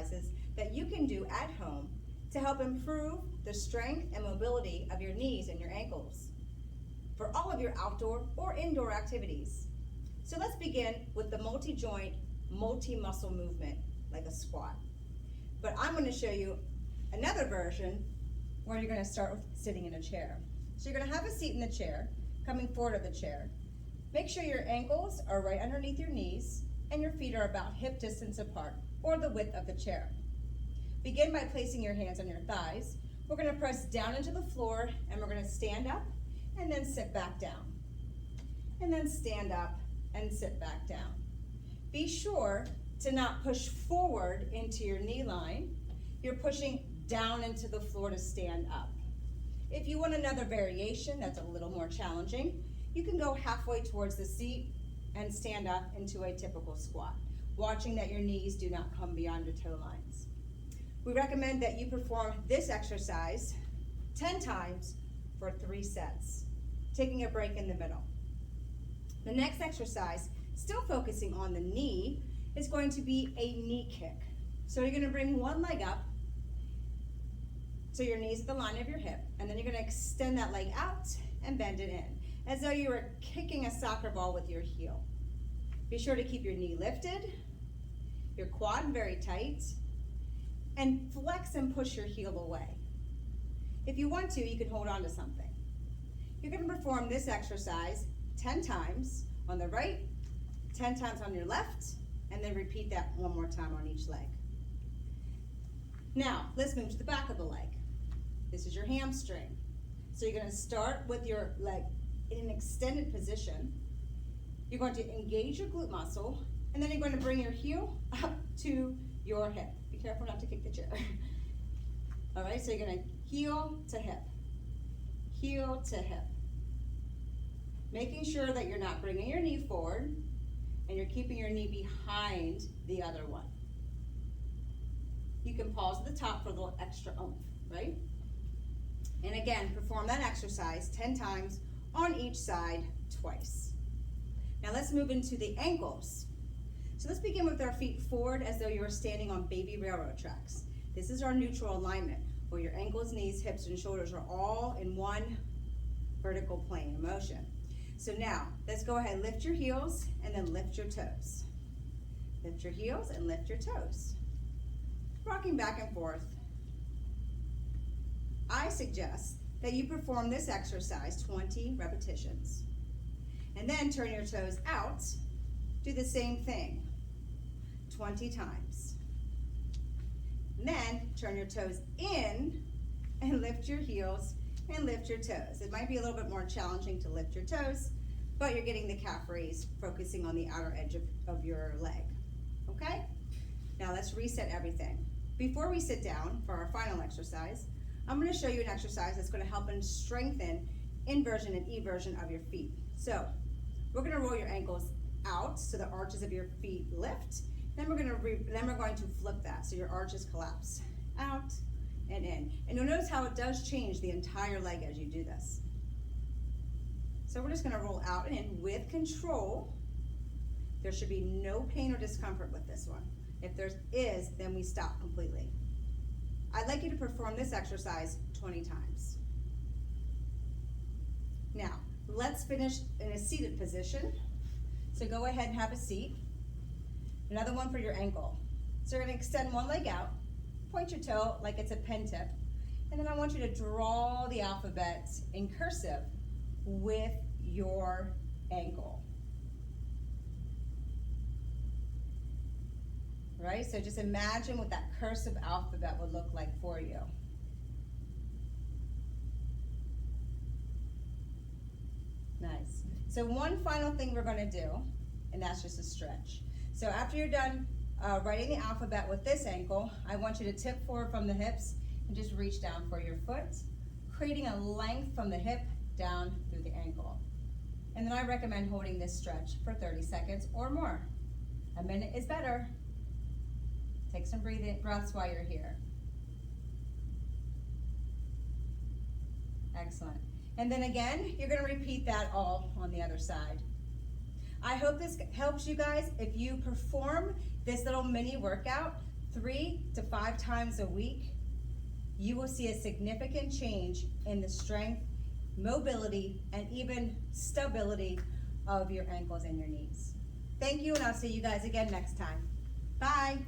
exercises that you can do at home to help improve the strength and mobility of your knees and your ankles for all of your outdoor or indoor activities. So let's begin with the multi-joint, multi-muscle movement, like a squat. But I'm going to show you another version where you're going to start with sitting in a chair. So you're going to have a seat in the chair, coming forward of the chair. Make sure your ankles are right underneath your knees and your feet are about hip distance apart or the width of the chair. Begin by placing your hands on your thighs. We're going to press down into the floor and we're going to stand up and then sit back down. And then stand up and sit back down. Be sure to not push forward into your knee line. You're pushing down into the floor to stand up. If you want another variation that's a little more challenging, you can go halfway towards the seat and stand up into a typical squat, watching that your knees do not come beyond your toe lines. We recommend that you perform this exercise 10 times for 3 sets, taking a break in the middle. The next exercise, still focusing on the knee, is going to be a knee kick. So you're going to bring one leg up so your knee's at the line of your hip, and then you're going to extend that leg out and bend it in, as though you were kicking a soccer ball with your heel. Be sure to keep your knee lifted, your quad very tight, and flex and push your heel away. If you want to, you can hold on to something. You're going to perform this exercise 10 times on the right, 10 times on your left, and then repeat that one more time on each leg. Now, let's move to the back of the leg. This is your hamstring. So you're going to start with your leg in an extended position. You're going to engage your glute muscle, and then you're going to bring your heel up to your hip. Be careful not to kick the chair. All right, so you're going to heel to hip, heel to hip. Making sure that you're not bringing your knee forward and you're keeping your knee behind the other one. You can pause at the top for a little extra oomph, right? And again, perform that exercise 10 times on each side twice. Now let's move into the ankles. So let's begin with our feet forward as though you were standing on baby railroad tracks. This is our neutral alignment, where your ankles, knees, hips, and shoulders are all in one vertical plane of motion. So now, let's go ahead and lift your heels and then lift your toes. Lift your heels and lift your toes. Rocking back and forth. I suggest that you perform this exercise 20 repetitions. And then turn your toes out. Do the same thing 20 times. And then turn your toes in and lift your heels and lift your toes. It might be a little bit more challenging to lift your toes, but you're getting the calf raise, focusing on the outer edge of your leg. Okay? Now let's reset everything. Before we sit down for our final exercise, I'm going to show you an exercise that's going to help and strengthen inversion and eversion of your feet. So we're going to roll your ankles out so the arches of your feet lift. Then we're going to flip that so your arches collapse out and in. And you'll notice how it does change the entire leg as you do this. So we're just going to roll out and in with control. There should be no pain or discomfort with this one. If there is, then we stop completely. I'd like you to perform this exercise 20 times. Now, let's finish in a seated position. So go ahead and have a seat. Another one for your ankle. So you're going to extend one leg out, point your toe like it's a pen tip, and then I want you to draw the alphabet in cursive with your ankle. Right? So just imagine what that cursive alphabet would look like for you. Nice. So one final thing we're going to do, and that's just a stretch. So after you're done writing the alphabet with this ankle, I want you to tip forward from the hips and just reach down for your foot, creating a length from the hip down through the ankle. And then I recommend holding this stretch for 30 seconds or more. A minute is better. Take some breaths while you're here. Excellent. And then again, you're going to repeat that all on the other side. I hope this helps you guys. If you perform this little mini workout 3 to 5 times a week, you will see a significant change in the strength, mobility, and even stability of your ankles and your knees. Thank you, and I'll see you guys again next time. Bye.